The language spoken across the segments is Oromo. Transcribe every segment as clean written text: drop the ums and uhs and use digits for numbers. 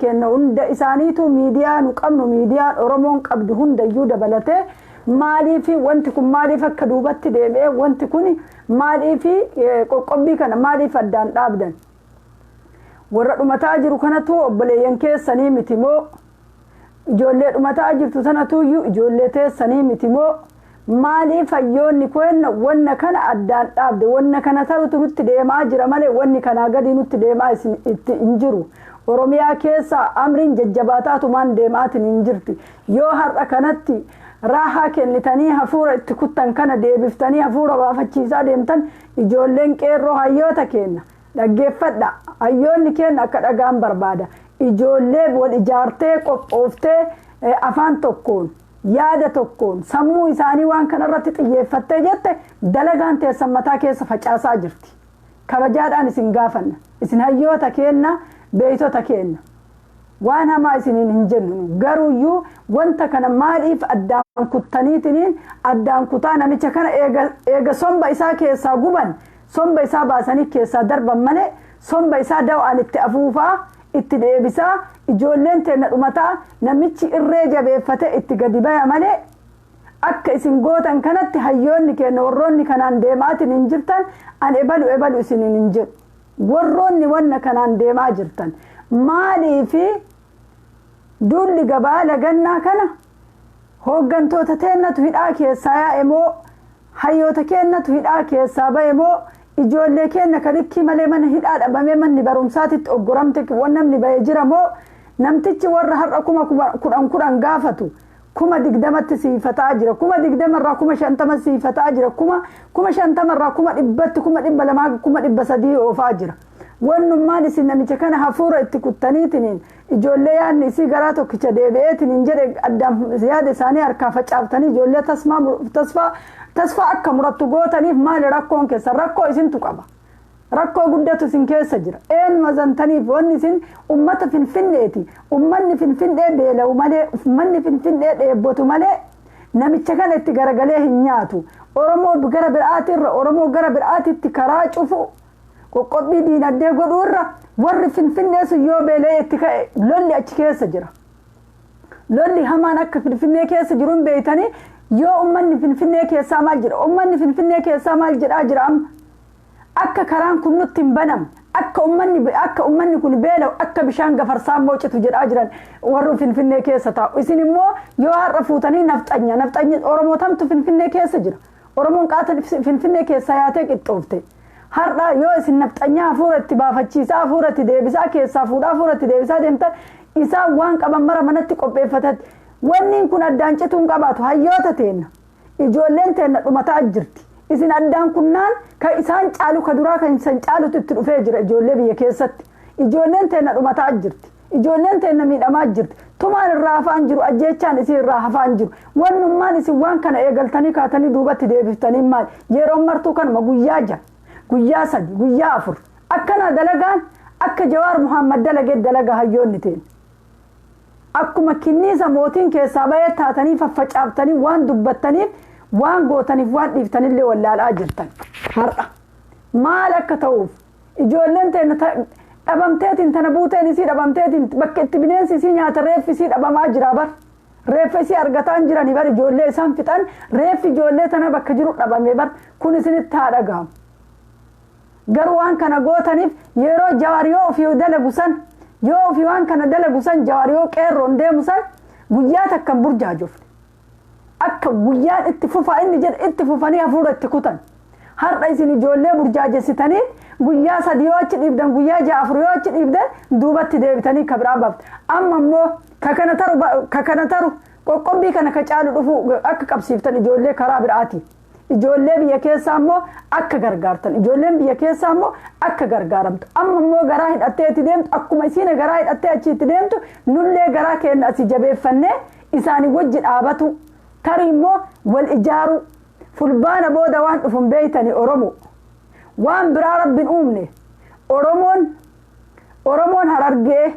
kenna hunda isaaniitu miidiyaa nu qabnu miidiyaan Oromoon qabdu hundayyuu dabalatee maaliif wanti kun maaliif akka duubatti deebi'ee wanti kun maaliif qoqqobbii kana maaliif addaan dhaabdan warra dhumataa jiru kanatu obboleeyyan keessanii miti moo ijoollee dhumataa jirtu sanatu ijoollee teessanii miti moo maaliif hayyoonni koenna wanna kana addaan dhaabde wanna kana tarutu nutti deemaa jira malee wanni kana gadi nutti deemaa itti injiru Oromiyaa keessa amriin jajjabaataatumaan deemaatiin injirti yoo har'a kanatti raahaa kennitanii hafuura itti kuttan kana deebiftanii hafuura baafachiisaa deemtan ijoolleen qeerroo hayyoota kenna dhaggeeffadha hayyoonni kenna akka dhagaan barbaada ijoollee wal ijaartee qophooftee afaan tokkoon yaada tokkoon sammuu isaanii waan kanarratti xiyyeeffattee jette dalagaan teessan mataa keessa facaasaa jirti kabajaadhaan isin gaafanna isin hayyoota kenna beeytota kenna waan hamaa isiniin hin jennu garuuyyuu wanta kana maaliif addaan kuttaniitiin addaan kutaa namicha kana eega somba isaa keessaa guban somba isaa baasanii keessaa darban malee somba isaa dawaan itti afuufaa itti deebisaa ijoolleen teenna dhumataa namichi irree jabeeffate itti gadi baya malee akka isin gootan kanatti hayyoonni kenna warroonni kanaan deemaatiin hin jirtan an ebalu isiniin hin jedhu warroonni wanna kanaan deemaa jirtan maaliifi dulli gabaa lagannaa kana hooggantoota teennatu hidhaa keessaa yaa'e moo hayyoota kennatu hidhaa keessaa ba'e moo ijoollee kenna kalikkii malee mana hidhaa dhabamee manni barumsaatitti oggoramte waan namni ba'ee jira moo namtichi warra har'a kudhan gaafatu 20 siifataa jira 20 irraa 50 siifataa jira 50 irraa 100 200 oofaa jira wannummaan isin namicha kana hafuura itti kuttaniitiin ijoollee yaadni isii garaa tokkicha deebi'eetiin jedhe addaan yaada isaanii harkaa facaaftanii ijoollee tasfaa akka murattu gootaniif maali rakkoon keessa rakkoo isintu qaba rakkoo guddatu isin keessa jira eenyuma zantaniif wanni isin ummata finfinneeti ummanni finfinnee beela'u malee ummanni finfinnee dheebbotu malee namicha kana itti garagalee hin nyaatu Oromoo gara biraatirra Oromoo gara biraatitti karaa cufu qoqqobbii diinagdee godhu irra warri finfinnee sun yoo beela'ee itti ka'e lolli achi keessa jira lolli hamaan akka finfinnee keessa jiruun beeytanii yoo ummanni finfinnee keessaa maal jedha ummanni finfinnee keessaa maal jedhaa jira amma akka karaan kun nutti hin banam akka ummanni kun beela'u akka bishaan gafarsaa moocitu jedhaa jiran warri finfinnee keessa taa'u isin immoo yoo har'a fuutanii nafxanya Oromoo tamtu finfinnee keessa jira Oromoon qaata finfinnee keessaa yaatee qixxoofte har'a yoo isin nafxanyaa hafuura itti baafachiisaa hafuura itti deebisaa keessaa fuudhaa hafuura itti deebisaa deemtan isaan waan qaban mara manatti qopheeffatan wanni kun addaan cituun qabaatu hayyoota teenna ijoolleen teenna dhumataa jirti isin addaan kunnaan kan isaan caalu ka duraa kan isaan caalutu itti dhufee jira ijoollee biyya keessatti ijoolleen teenna dhumataa jirti ijoolleen teenna miidhamaa jirti tumaan irraa hafaan jiru ajjeechaan isin irraa hafaan jiru wannummaan isin waan kana eegaltanii kaatanii duubatti deebiftanii maal yeroo martuu kanuma guyyaa 6 guyyaa 3 guyyaa 4 akkana dalagaan akka Jawaar Muhammad dalagee dalaga hayyoonni teen akkuma kinniisa mootiin keessaa ba'ee taatanii faffacaaftanii waan dubbattaniif waan gootaniif waan dhiiftanillee wallaalaa jirtan har'a maal akka ta'uuf ijoolleen teen dhabamteetiin tana buuteen isii dhabamteetiin bakka itti bineensi isii nyaata reeffi isii dhabamaa jira bar reeffi isii argataan jiranii bar ijoollee isaan fixan reeffi ijoollee tana bakka jiru dhabame bar kun isinitti haa dhaga'amu garuu waan kana gootaniif yeroo Jawaar yoo ofii dalagu san yoo ofii waan kana dalagu san Jawaar yoo qeerroon deemu san guyyaa takkan burjaajuuf akka guyyaan itti fufa inni jedhe itti fufanii hafuura itti kutan har'a isin ijoollee burjaajessitanii guyyaa 3 yoo achi dhiibdan guyyaa 6 yoo achi dhiibdan duubatti deebitanii kabraa baaftu amma immoo ka kana taru qoqqobbii kana ka caalu dhufu akka qabsiiftan ijoollee karaa biraati ijoollee biyya keessaa immoo akka gargaartan ijoolleen biyya keessaa immoo akka gargaaramtu amma immoo garaa hidhattee itti deemtu akkuma isiin garaa hidhattee achi itti deemtu nullee garaa keenya asii jabeeffannee isaanii wajji dhaabatu tarii immoo wal ijaaru fulbaana booda waan dhufun beeytanii Oromoo waan biraa rabbiin uumne Oromoon Harargee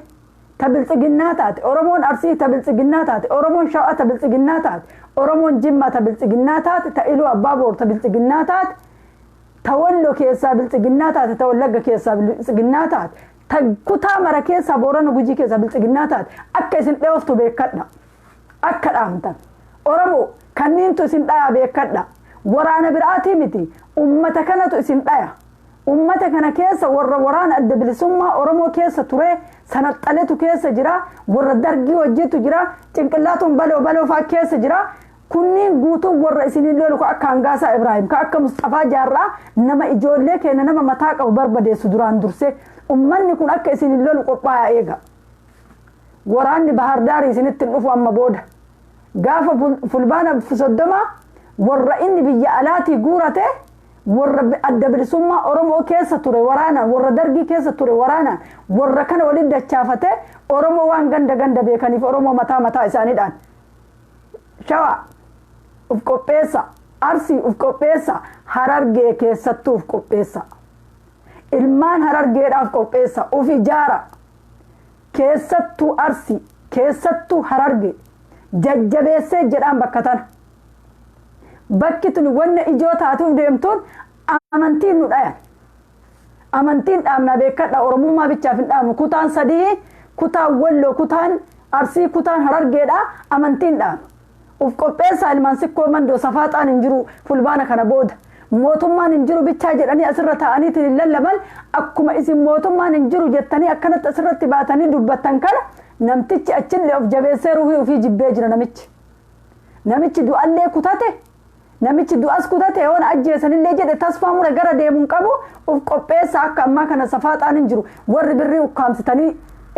tabilxiginnaa taate Oromoon Arsii tabilxiginnaa taate Oromoon Shawaa tabilxiginnaa taate Oromoon Jimmaa tabilxiginnaa taate Ta'iluu Abbaaboor tabilxiginnaa taate Tawallo keessaa bilxiginnaa taate Tawallagga keessaa bilxiginnaa taate kutaa mara keessa Boorana Gujii keessa bilxiginnaa taate akka isin dheeftu beekadha akka dhaamtan Oromoo kanniintu isin dhaya beekadha waraana biraatii miti ummata kanatu isin dhaya ummata kana keessa warra waraana adda bilisummaa Oromoo keessa ture sanaxaletu keessa jira warra dargii hojjetu jira cinqillaatuun baloo faa keessa jira kunniin guutuu warra isinii lolu akka Hangaasaa Ibrahim ka akka Mustafaa Jaarraa nama ijoollee keenya nama mataa qabu barbadeessu duraan dursee ummanni kun akka isinii lolu qophaa'aa eega waraanni Bahar Daar isinitti dhufu amma booda gaafa fulbaana 30 warra inni biyya alaatii guurate warra adda bilisummaa Oromoo keessa ture waraana warra dargii keessa ture waraana warra kana waliin dachaafate Oromoo waan ganda beekaniif Oromoo mataa isaaniidhaan shawa uf qopheessa Arsii uf qopheessa Harargee keessattuu uf qopheessa ilmaan Harargeedhaaf qopheessa uf ijaara keessattuu Arsii keessattuu Harargee jajjabeessee jedhaan bakka tana bakki tun wanna ijoo taatuuf deemtuun amantiin nu dhayan amantiin dhaamna beekadha Oromummaa bichaaf hin dhaamnu kutaan sadii kutaan Walloo kutaan Arsii kutaan Harargeedha amantiin dhaamna uf qopheessa ilmaan sikkoo mandoo safaaxaan hin jiru fulbaana kana booda mootummaan hin jiru bichaa jedhanii asirra taa'aniitiin hin lallaban akkuma isin mootummaan hin jiru jettanii akkanatti asirratti baatanii dubbattan kana namtichi achillee of jabeessee ruhii ofii jibbee jira namichi du'allee kutate namichi du'as kutate yoon ajjeesanillee jedhe tasfaa mura gara deemuun qabu uf qopheessa akka ammaa kana safaaxaan hin jiru warri birrii ukkaamsitanii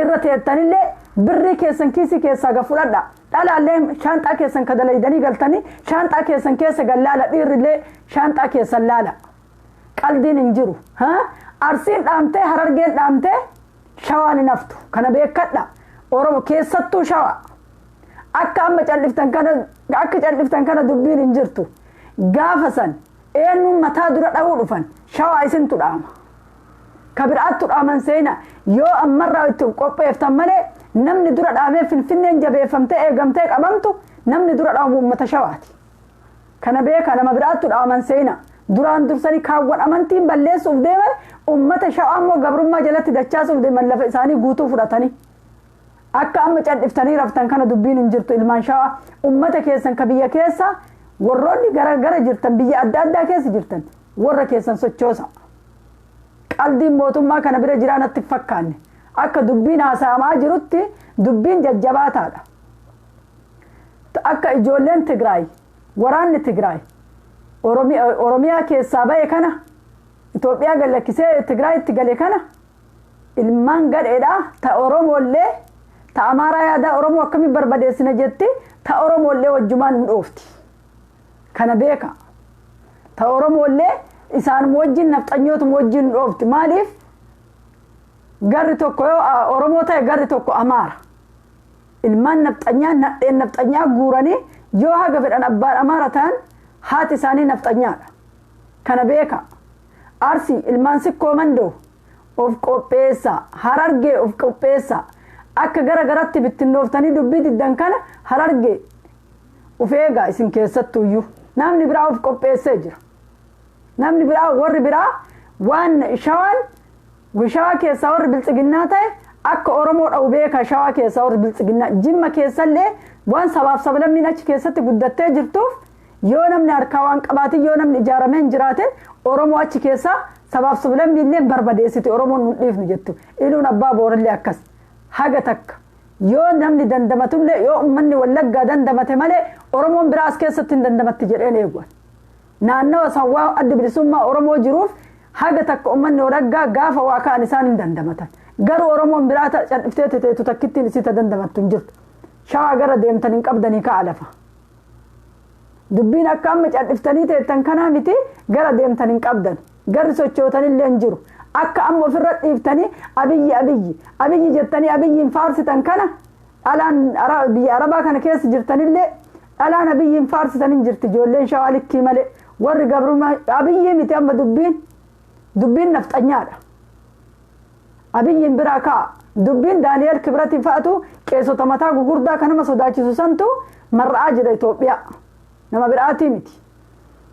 irra teettanillee birrii keessan kiisii keessaa gafudhadha dhalaallee shaanxaa keessan kadalaydanii galtanii shaanxaa keessan keessa gallaala dhiirrillee shaanxaa keessan laala qaldiin hin jiru Arsiin dhaamtee Harargeen dhaamtee Shawaan hin haftu kana beekadha Oromoo keessattuu Shawa akka amma calliftan kana dubbiin hin jirtu gaafa san eenyuun mataa dura dha'uu dhufan Shawaa isintu dhaama kabiraattu dhaaman seena yoo ammarraa itti qopheeftan malee namni dura dhaamee Finfinneen jabeeffamtee eegamtee qabamtu namni dura dhaamu uummata Shawaati kana beeka nama biraattu dhaaman seena duraan dursanii kaawwan amantiin balleessuuf deeman uummata Shawaa immoo gabrummaa jalatti dachaasuuf deeman lafa isaanii guutuu fudhatanii akka amma calliftanii raftan kana dubbiin hin jirtu ilmaan Shawaa uummata keessan ka biyya keessa warroonni gara jirtan biyya adda keessa jirtan warra keessan sochoosa qaldiin mootummaa kana bira jiraanatti fakkaanne akka dubbiin haasa'amaa jirutti dubbiin jajjabaataadha akka ijoolleen Tigraay waraanni Tigraay Oromiyaa keessaa ba'e kana Itoophiyaa gallakkisee Tigraayitti gale kana ilmaan gadheedha ta Oromoollee ta Amaaraa yaada Oromoo akkamiin barbadeessina jetti ta Oromoollee wajjumaan hin dhoofti kana beeka ta Oromoollee isaan wajjin nafxanyootu wajjin hin dhoofti maaliif garri tokko yoo Oromoo ta'e garri tokko Amaara ilmaan nafxanyaa nadheen nafxanyaa guuranii yoo haga fedhan abbaan Amaara ta'an haati isaanii nafxanyaadha kana beeka Arsii ilmaan sikkoo mandoo of qopheessa Harargee of qopheessa akka garatti bittinnooftanii dubbii diddan kana Harargee of eegaa isin keessattuyyuu namni biraa of qopheessee jira namni biraa warri biraa waan Shawaa keessaa warri biltsiginnaa ta'e akka Oromoo dha'u beeka Shawaa keessaa warri biltsiginnaa Jimma keessallee waan sabaaf sablammiin achi keessatti guddattee jirtuuf yoo namni harkaa waan qabaatin yoo namni ijaarameen jiraate Oromoo achi keessaa sabaaf sablammiillee barbadeessite Oromoon nu dhiifnu jettu iluun abbaa boorallee akkas haga takka yoo namni dandamatullee yoo ummanni Wallaggaa dandamate malee Oromoon biraas keessatti hin dandamatti jedheen eeguwan naannawa sawwaa adda bilisummaa Oromoo jiruuf haga takka ummanni Wallaggaa gaafa waa ka'an isaan hin dandamatan garuu Oromoon biraa calliftee teetu takkittiin isita dandamattu hin jirtu Shawaa gara deemtan hin qabdanii ka'a lafa dubbiin akka amma calliftanii teettan kanaa miti gara deemtan hin qabdan garri sochootanillee hin jiru akka amma ofirra dhiiftanii abiyyi jettanii abiyyiin faarsitan kana dhalaan biyya Arabaa kana keessa jirtanillee dhalaan abiyyiin faarsitan hin jirti ijoolleen Shawaa likkii malee warri gabrummaa abiyyii miti amma dubbiin nafxanyaadha abiyyiin biraa ka'a dubbiin Daani'el Kibratiin fa'atu qeessota mataa gugurdaa kanama sodaachisu santu mar'aa jira Itoophiyaa nama biraatii miti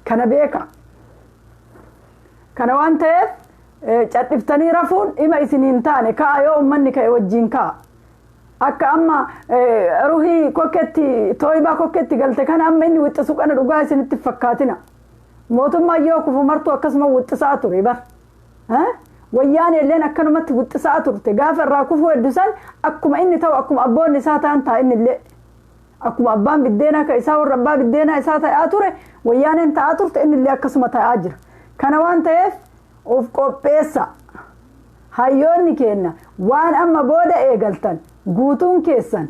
kana beeka kana waan ta'eef cadhiftanii rafuun ima isiniin taane ka'a yoo ummanni ka'e wajjin ka'a. Akka amma ruhii kokketti tooyibaa kokketti galte kana amma inni wixxisu kana dhugaa isinitti fakkaatina. Mootummaan yoo kufu martuu akkasuma wixxisaa ture bar. Wayyaanee illeen akkanumatti wixxisaa turte gaafa irraa kufuu heddusan akkuma inni ta'u akkuma abboonni isaa ta'an ta'a inni illee. Akkuma abbaan biddeenaa ka isaa warra abbaa biddeenaa isaa ta'aa ture wayyaaneen ta'aa turte inni illee akkasuma ta'aa jira. Kana waan ta'eef of qopheessa. Hayyoonni kenna waan amma booda eegaltan guutuun keessan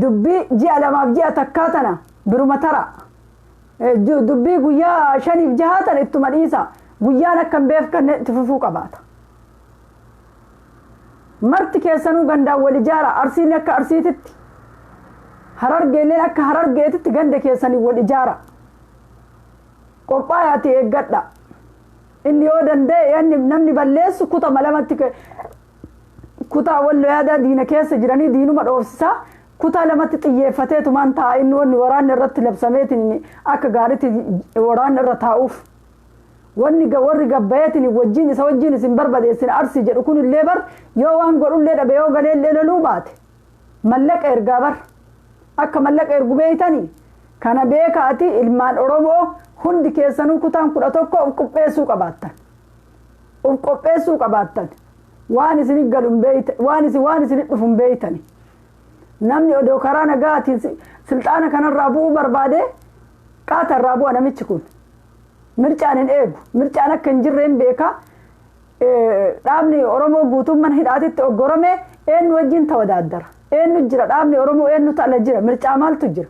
dubbii ji'a lamaaf ji'a takkaa tana biruma tara. Dubbii guyyaa 5-6 tana ittuma dhiisa. Guyyaan akkan beefkanne itti fufuu qabaata. Marti keessanuu gandaan wal ijaara arsiin akka arsiititti. Harargeelleen akka harargeetitti ganda keessanii wal ijaara. Qophaayaati eeggadha. Inni yoo danda'e namni balleessu kutama lamatti kutaa walloo yaadaa diina keessa jiranii diinuma dhoofsisaa kutaa lamatti xiyyeeffateetumaan ta'a inni wanni waraanni irratti labsameetiin akka gaariitti waraanni irra taa'uuf. Warri gabbayeetiin wajjin isa wajjin isin barbadeessin arsii jedhu kun illee bar yoo waan godhullee dhabe yoo galeellee loluu baate mallaqa ergaa bar. Akka mallaqa ergu beeytanii kana beekaati ilmaan Oromoo hundi keessanuu kutaan 11 of qopheessuu qabaattan. Of qopheessuu qabaattan. Waan isin galuun beeytan waan isin dhufuun beeytani. Namni odoo karaa nagaatiin silxaana kanarraa bu'uu barbaade qaatarraa bu'a namichi kun. Mircaan hin eegu. Mircaan akka hin jirreen beeka. Dhaabni Oromoo guutummaan hidhaatitti oggorame eenyu wajjin tawadaaddara. Eenyu jira dhaabni Oromoo eenyu ta'ala jira mircaa maaltu jira.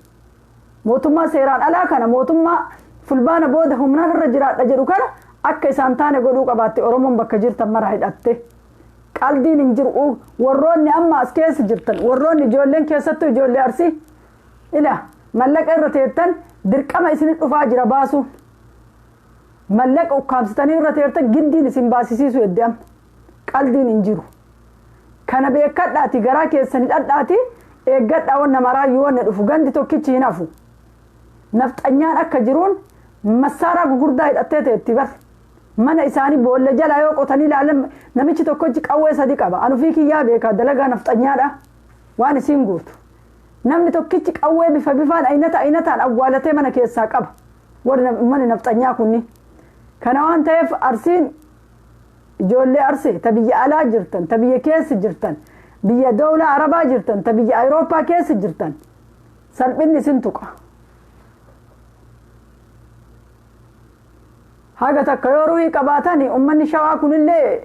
Mootummaa seeraan alaa kana mootummaa fulbaana booda humnaan irra jiraadha jedhu kana akka isaan taane godhuu qabaatte Oromoon bakka jirtan mara hidhatte. Qaldiin hin jiru warroonni amma as keessa jirtan warroonni ijoolleen keessattuu ijoollee arsii ila mallaqa irra teettan dirqama isin dhufaa jira baasu. Mallaqa ukkaamsitanii irra teettan giddiin isin baasisiisu eddam qaldiin hin jiru. Kana beekadhaati garaa keessanii dhadhaati eeggadhaa wanna maraayyuu wanna dhufu gandi tokkichi hin hafu. Nafxanyaan akka jiruun masaaraa gugurdaa hidhattee teetti bar. Mana isaanii boolla jalaa yoo qotanii ilaalan namichi tokkochi qawwee 3 qaba. Anufii kiyyaa beekaa dalagaa nafxanyaadha waan isiin guutu. Namni tokkichi qawwee bifaan ayinataan awwaalatee mana keessaa qaba. Warri mana nafxanyaa kunni. Kana waan ta'eef arsiin ijoollee arsee ta biyya alaa jirtan ta biyya keessa jirtan biyya dawlaa arabaa jirtan ta biyya Awurooppaa keessa jirtan salphinni isin tuqa. Haga takka yoo ruhii qabaatanii ummanni shawaa kunillee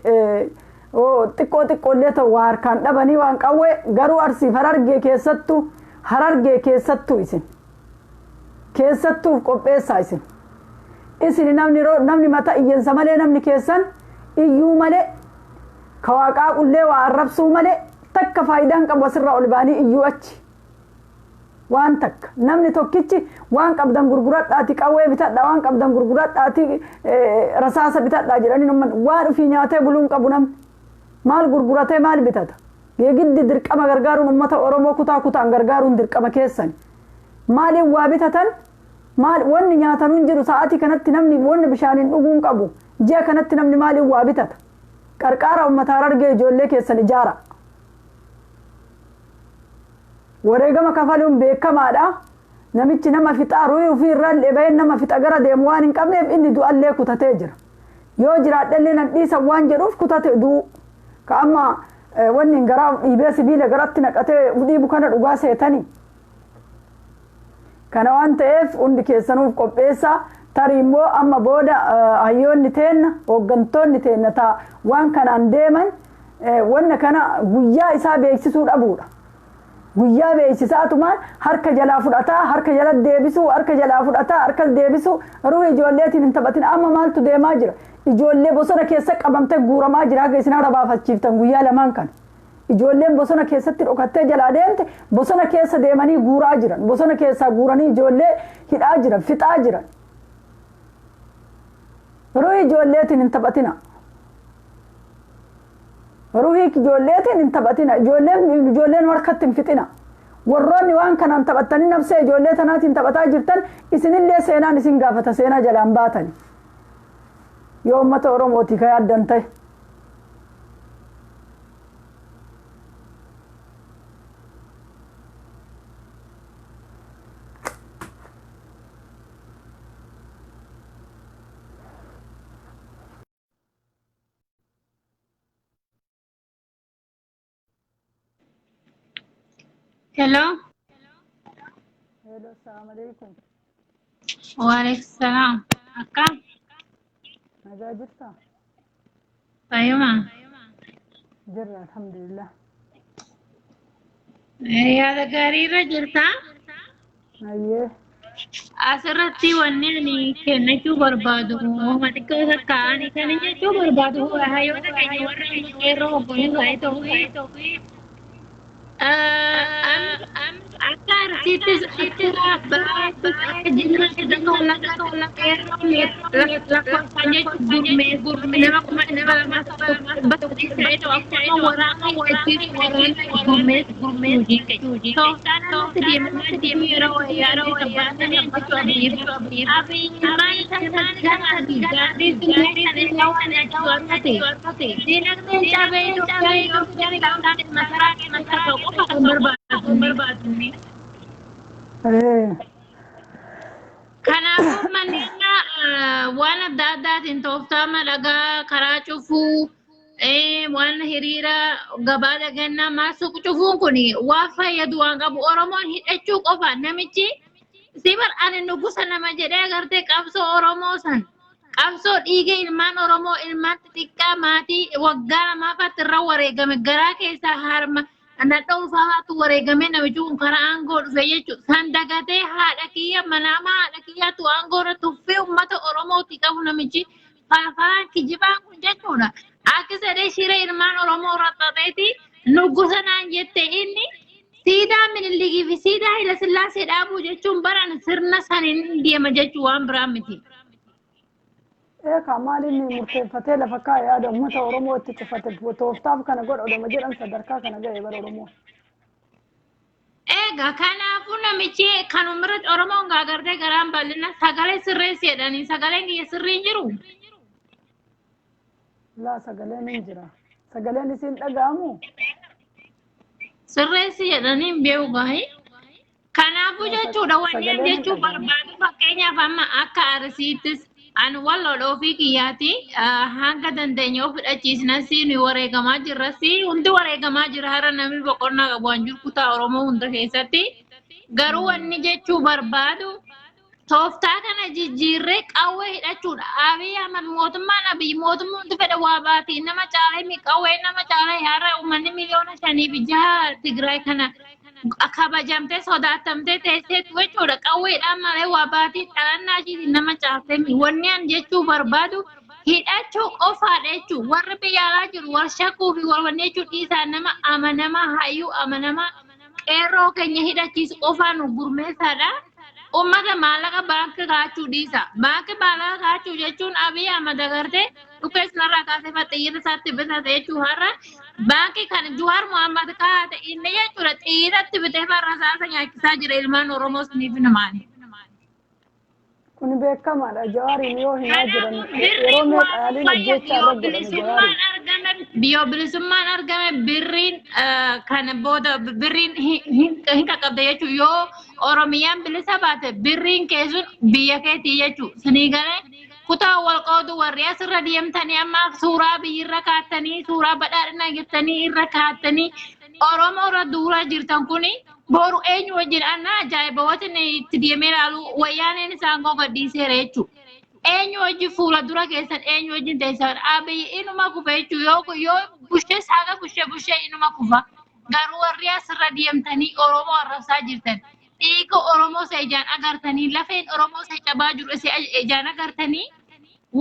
xiqqoo ta'u waa harkaan dhabanii waan qawwee garuu arsiif harargee keessattuu isin keessattuuf qopheessaa isin namni mata iyyensa malee namni keessan iyyuu malee ka waaqaa qullee waa arrabsuu malee takka faayidaan qabu asirraa ol baanii iyyuu achi. Waan takka namni tokkichi waan qabdan gurguradhaati qawwee bitadha waan qabdan gurguradhaati rasaasa bitadha jedhanii waan ofii nyaatee buluun qabu namni maal gurguratee maal bitata. Geegiddi dirqama gargaaruun uummata Oromoo kutaan gargaaruun dirqama keessan. Maaliin waa bitatan wanni nyaatan hin jiru sa'aatii kanatti namni wanni bishaaniin dhuguun qabu ji'a kanatti namni maaliin waa bitata. Qarqaara uummataa Harargee ijoollee keessan ijaara. Wareegama kafaluun beekamaadha. Namichi nama fixaa ruhii ofii irraan dheeba'een nama fixa gara deemu waan hin qabneef inni du'allee kutatee jira. Yoo jiraadhallee nan dhiisan waan jedhuuf kutate du'u. Ka amma wanni garaa dhiibee sibiila garatti naqatee dhiibu kana dhugaa seetanii. Kana waan ta'eef hundi keessanuuf qopheessaa. Tarii immoo amma booda hayyoonni teenna hooggantoonni teenna ta'a waan kanaan deeman wanna kana guyyaa isaa beeksisuu dhabuudha. Guyyaa beeksisaatumaan harka jalaa fudhataa harka jala deebisuu harka jalaa fudhataa harka deebisuu ruhii ijoolleetiin hin taphatin amma maaltu deemaa jira. Ijoollee bosona keessa qabamtee guuramaa jira haga isin rabaafachiiftan guyyaa lamaan kan. Ijoolleen bosona keessatti dhokattee jalaa deemte bosona keessa deemanii guuraa jiran bosona keessaa guuranii ijoollee hidhaa jiran fixaa jiran. Ruhii ijoolleetiin hin taphatina. Ruhii ijoolleetiin hin taphatina. Ijoolleen harkatti hin fixina. Warroonni waan kanaan taphatanii nafsee ijoollee tanaatiin taphataa jirtan isinillee seenaan isin gaafata seenaa jalaan baatani. yoo uummata Oromooti ka yaaddan ta'e. Hello. Hello, assalamu alaikum. Waalaikumsalam. Akka? Nagaa jirta? Fayyuma. Jirra alhamdulillah. Yaada gaarii irra jirta? Ayyee. Asirratti wanni ani kennachuu barbaadu uumama xiqqoo takka ani kan jechuu barbaadu hayyoota keenya warra amma qeerroo hogganuu ta'ee ta'uu akka arsiittis akka baay'attis akka jimmaattis akka wallaggaattis qeerroon lakkoofsaan jechuun nama kuma dhibba lamaa dhibba tokko ta'ee ta'u akkuma waraana hidhachiisu waraana gurmeessu hojii keenya. Tooftaan ammatti deemamaa jiru yeroo wayyaanee sabbaasanii hojjechuu abiyyi maal isaan gaarii sun illee waan ajaa'ibu akka ta'e diinagdeen cabee Itoophiyaa Itoophiyaa masaraa keessa qofa kan barbaadamne. Kanaafuu manneen waan adda addaatiin tooftaa madhagaa karaa cufuu waan hiriira gabaa dhagannaa maasuq cufuun kun waan fayyadu waan qabu Oromoon hidhachuu qofa namichi sibar ani nugusa nama jedhee agartee qabsoo Oromoo san qabsoo dhiiga ilmaan Oromoo ilmaan xixiqqaa maatii waggaa lamaafatti irra wareegame garaa keessaa harma Anadha ulfaatu wareegame namichi kun karaa aangoo dhufe jechuudha. San dagatee haadha kiyya manaama haadha kiyyaatu aangoo irra tuffee uummata Oromooti qabu namichi faafaan kijibaan kun jechuudha. Akka sadee shiree ilmaan Oromoo irra xaxeeti nugusa naan jette inni siidaa Minilikii fi siidaa Haayile Sillaasee dhaabuu jechuun baran sirna saniin deema jechuu waan biraa miti. Eka maalin murteeffatee lafa kaa'ee yaada uummata Oromoo itti cufate tooftaaf kana godhama jedhan sadarkaa kana ga'e bara Oromoo. Egaa kanaafuu namichi kan uummatni Oromoon gaagartee garaan bal'ina sagalee sirreessi jedhanii sagaleen kiyya sirriin jiru. Laa sagaleen hin jira. Sagaleen isin dhaga'amu. Sirreessi jedhanii beeku gaahii. Kanaafuu jechuudha wanni jechuu barbaadu fakkeenyaaf amma akka arsiittis. An walloodha ofii kiyyaati hanga dandeenya of fudhachiisna siin wareegamaa jirra hundi wareegamaa jira har'a namni boqonnaa qabu waan jiru kutaa Oromoo hunda keessatti garuu wanni jechuu barbaadu tooftaa kana jijjiirree qawwee hidhachuudha. Abiy Ahmad mootummaan hundi fedha waa baati nama caalee qawwee nama caalee har'a uummanni miliyoona 5 fi 6 Tigraay kana kabajamtee sodaatamtee teessee jechuudha qawweedhaan malee waa baatii dhalannaa ishiitiin nama caaftee wanni an jechuu barbaadu hidhachuu qofaadha jechuun warri biyya alaa jiru warshakuu fi wanni jechuun dhiisaa nama amanamaa hayyuu amanamaa qeerroo keenya hidhachiisu qofaan gurmeessaadha. Uummata maallaqa baankii kaachuu dhiisa. Baankii maallaqa kaachuu jechuun Abiy Ahmad agartee dhukkee sanarraa kaasee xiyyeera isaatti bitate jechuun har'a baankii kan Juwaar Muhammad kaa'ate inni jechuudha xiyyeeratti bitee farra isaasa nyaachisaa jira ilmaan Oromoo siniif namaani. Kun beekamaadha Jawaariin yoo himaa jiran yeroo meeqa yaaliin hojjechaa irra godhame Jawaariin. Biyyo bilisummaan argame birriin kana booda birriin hin qaqqabde jechuun yoo Oromiyaan bilisa baate birriin keessun biyya keetii jechuudha. Sinii galee kutaa wal qoodu warri asirra deemtanii amma suuraa biyyirra kaatanii suuraa badhaadhinaa jettanii irra kaatanii Oromoo irra duulaa jirtan kuni boru eenyu wajjin anna ajaa'iba wajjin itti deemee ilaalu wayyaaneen isaan gogadhiiseera jechuudha. Eenyu wajjin fuula dura keessan eenyu wajjin teessan Abiy inuma kufa jechuudha yoo bushee saaga bushee inuma kufa garuu warri asirra deemtanii Oromoo arrabsaa jirtan. Dhiiga Oromoo isa ijaan agartanii lafeen Oromoo isa cabaa jiru isa ijaan agartanii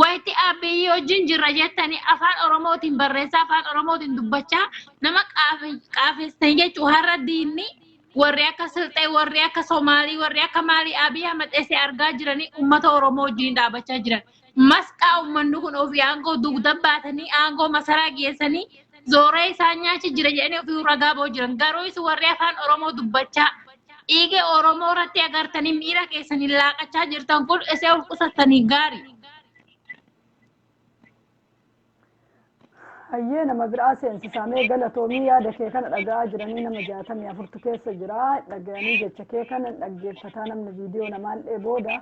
wayitti Abiy wajjin jirra jettanii afaan Oromootiin barreessaa afaan Oromootiin dubbachaa nama qaafessan jechuudha har'a diinni warri akka Silxee warri akka Somaalii warri akka Maalii Abiy Ahmad isa argaa jiranii uummata Oromoo wajjin dhaabachaa jiran. Masqaa uummanni kun ofii aangoo dugda baatanii aangoo masaraa geessanii zooree isaan nyaachi jira jedhanii ofii ragaa ba'uu jiran garuu isa warri afaan Oromoo dubbachaa dhiiga Oromoo irratti agartanii miira keessanii laaqachaa jirtan kun isa of qusattanii gaarii. hayyee nama biraa seensisamee galatoomii yaada kee kana dhagaa jiranii nama 64 keessa jira dhagayanii jecha kee kana dhaggeeffataa namni viidiyoo namaallee booda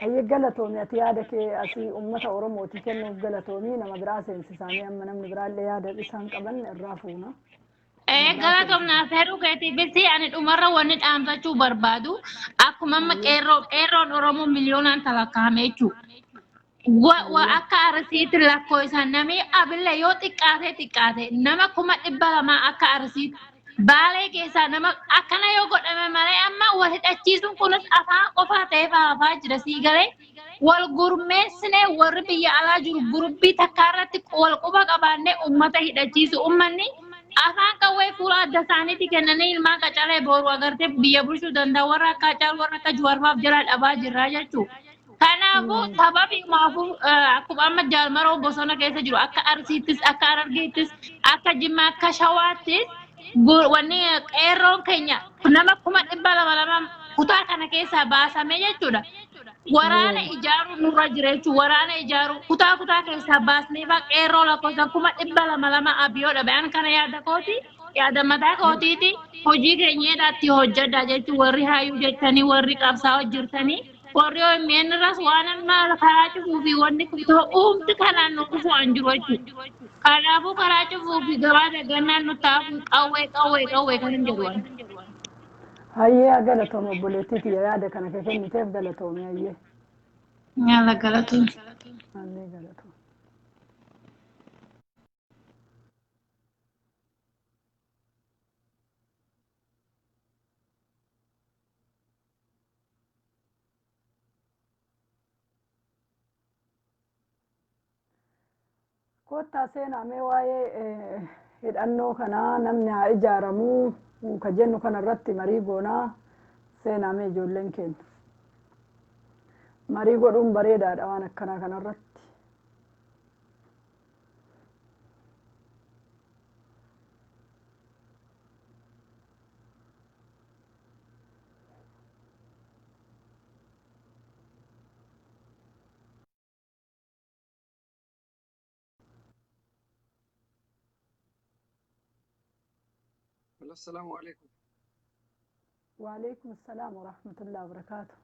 hayyee galatoomii ati yaada kee asii uummata Oromootii kennuuf galatoomii nama biraa seensisamee amma namni biraallee yaada isaan qaban irraa fuuna. Galatoomna fedhuu keetii bisi ani dhumarra wanni dhaamsachuu barbaadu akkuma amma qeerroon Oromoo miliyoonaan talakkaa'ame jechuudha. Akka arsiitti lakkoo isaan namni abille yoo xiqqaate nama 200 akka arsiitti baalee keessaa nama akkana yoo godhame malee amma wal hidhachiisuun kunis afaan qofaa ta'ee faafaa jira sii galee wal gurmeessine warri biyya alaa jiru gurubbii takkaa irratti wal quba qabaannee uummata hidhachiisu uummanni afaan qawwee fuula adda isaaniitti kennanii ilmaan qacalee booru agartee biyya bulchuu danda'a warra akka Hacaaluu warra akka Jawaarfaaf jala dhabaa jirra jechuudha. Kanaafuu sababii maafuu akkuma amma jaalmaroo bosona keessa jiru akka arsiittis akka harargeettis akka jimmaa akka shawaattis wanni qeerroon keenya nama 200 kutaa kana keessaa baasame jechuudha. Waraana ijaaruun nurra jira jechuudha. Waraana ijaaruun kutaa keessaa baasnee qeerroo lakkoofsa 200 abiyyoodha. Ba'aan kana yaada kooti yaada mataa kootiiti hojii keenyaadhaatti hojjedha jechuudha. Warri hayyuu jettanii warri qabsaa'oo jirtanii. Warri OMN irras waan amma karaa cufuu fi wanni uumti kanaan nu dhufu an jiru jechuudha. Kanaafuu karaa cufuu fi gabaa daggannaan nu taa'u qawwee kan hin jedhu. Hayyee galatooma obboleettiiti yaada kana kenniteef galatoomii hayyee. Yaala galatoomii. Hayyee galatooma. Kottaa seenamee waa'ee hidhannoo kanaa namni haa ijaaramuu ka jennu kanarratti marii goonaa seenamee ijoolleen keenya. Marii godhuun bareedaadha waan akkanaa kanarratti. السلام عليكم. وعليكم السلام ورحمة الله وبركاته.